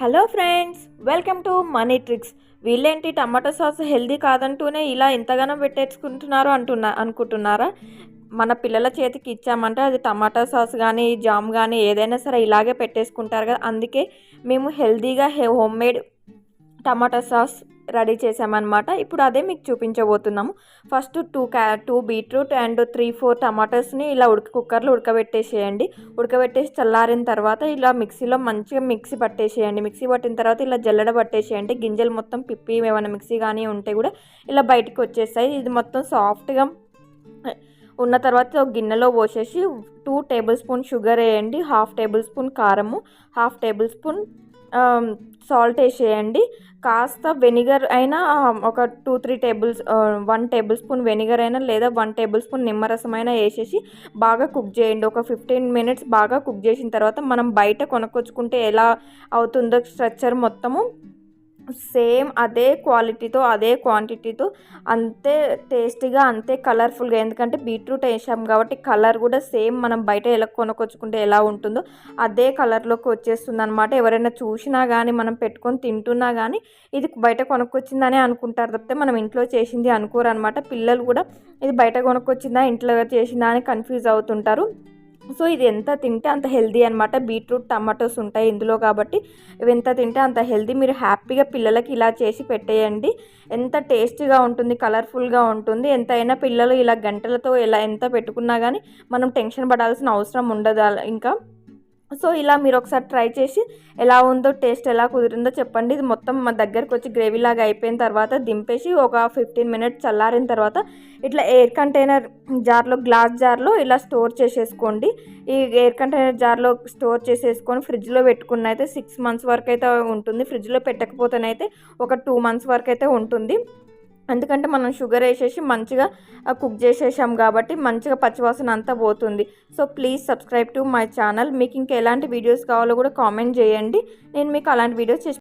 Hello friends, welcome to money tricks. వీళ్ళేంటి tomato sauce healthy కాదంటూనే ఇలా ఎంతగానో పెట్టేసుకుంటున్నారు అనుకుంటున్నారా? మన పిల్లల చేతికి ఇచ్చామంటే అది టమాటో సాస్ కానీ జామ్ కానీ ఏదైనా సరే ఇలాగే పెట్టేసుకుంటారు కదా. అందుకే మేము హెల్దీగా హోమ్ మేడ్ టమాటా సాస్ రెడీ చేసామన్నమాట. ఇప్పుడు అదే మీకు చూపించబోతున్నాము. ఫస్ట్ టూ బీట్రూట్ అండ్ 3-4 టమాటోస్ని ఇలా కుక్కర్లో ఉడకబెట్టేసేయండి. ఉడకబెట్టేసి చల్లారిన తర్వాత ఇలా మిక్సీలో మంచిగా మిక్సీ పట్టేసేయండి. మిక్సీ పట్టిన తర్వాత ఇలా జల్లెడ పట్టేసేయండి. గింజలు మొత్తం పిప్పి ఏమైనా మిక్సీ కానీ ఉంటే కూడా ఇలా బయటకు వచ్చేస్తాయి. ఇది మొత్తం సాఫ్ట్గా ఉన్న తర్వాత ఒక గిన్నెలో పోసేసి 2 టేబుల్ స్పూన్ షుగర్ వేయండి, 1/2 టేబుల్ స్పూన్ కారము, 1/2 టేబుల్ స్పూన్ సాల్ట్ వేసేయండి. కాస్త వెనిగర్ అయినా ఒక 1 టేబుల్ స్పూన్ వెనిగర్ అయినా లేదా 1 టేబుల్ స్పూన్ నిమ్మరసం అయినా వేసేసి బాగా కుక్ చేయండి. ఒక 15 మినిట్స్ బాగా కుక్ చేసిన తర్వాత మనం బయట కొనుక్కొచ్చుకుంటే ఎలా అవుతుందో స్ట్రక్చర్ మొత్తము సేమ్ అదే క్వాలిటీతో అదే క్వాంటిటీతో అంతే టేస్టీగా అంతే కలర్ఫుల్గా, ఎందుకంటే బీట్రూట్ వేసాం కాబట్టి కలర్ కూడా సేమ్ మనం బయట ఎలా కొనుక్కొచ్చుకుంటే ఎలా ఉంటుందో అదే కలర్లోకి వచ్చేస్తుంది అనమాట. ఎవరైనా చూసినా కానీ మనం పెట్టుకొని తింటున్నా కానీ ఇది బయట కొనుక్కొచ్చిందని అనుకుంటారు తప్పితే మనం ఇంట్లో చేసింది అనుకోరు అనమాట. పిల్లలు కూడా ఇది బయట కొనుక్కొచ్చిందా ఇంట్లో చేసిందా అని కన్ఫ్యూజ్ అవుతుంటారు. సో ఇది ఎంత తింటే అంత హెల్దీ అనమాట. బీట్రూట్ టమాటోస్ ఉంటాయి ఇందులో కాబట్టి ఇవి ఎంత తింటే అంత హెల్దీ. మీరు హ్యాపీగా పిల్లలకి ఇలా చేసి పెట్టేయండి. ఎంత టేస్టీగా ఉంటుంది, కలర్ఫుల్గా ఉంటుంది. ఎంతైనా పిల్లలు ఇలా గంటలతో ఎంత పెట్టుకున్నా కానీ మనం టెన్షన్ పడాల్సిన అవసరం ఉండదు ఇంకా. సో ఇలా మీరు ఒకసారి ట్రై చేసి ఎలా ఉందో, టేస్ట్ ఎలా కుదిరిందో చెప్పండి. ఇది మొత్తం మా దగ్గరకు వచ్చి గ్రేవీలాగా అయిపోయిన తర్వాత దింపేసి ఒక 15 మినిట్స్ చల్లారిన తర్వాత ఇట్లా ఎయిర్ కంటైనర్ జార్లో, గ్లాస్ జార్లో ఇలా స్టోర్ చేసేసుకోండి. ఈ ఎయిర్ కంటైనర్ జార్లో స్టోర్ చేసేసుకొని ఫ్రిడ్జ్లో పెట్టుకున్న అయితే 6 మంత్స్ వరకు అయితే ఉంటుంది. ఫ్రిడ్జ్లో పెట్టకపోతేనైతే ఒక 2 మంత్స్ వరకు అయితే ఉంటుంది. ఎందుకంటే మనం షుగర్ వేసేసి మంచిగా కుక్ చేసేసాం కాబట్టి మంచిగా పచ్చివాసన అంతా పోతుంది. So please subscribe to my channel. మీకు ఇంకా ఎలాంటి వీడియోస్ కావాలో కూడా కామెంట్ చేయండి. నేను మీకు అలాంటి వీడియోస్ చేసి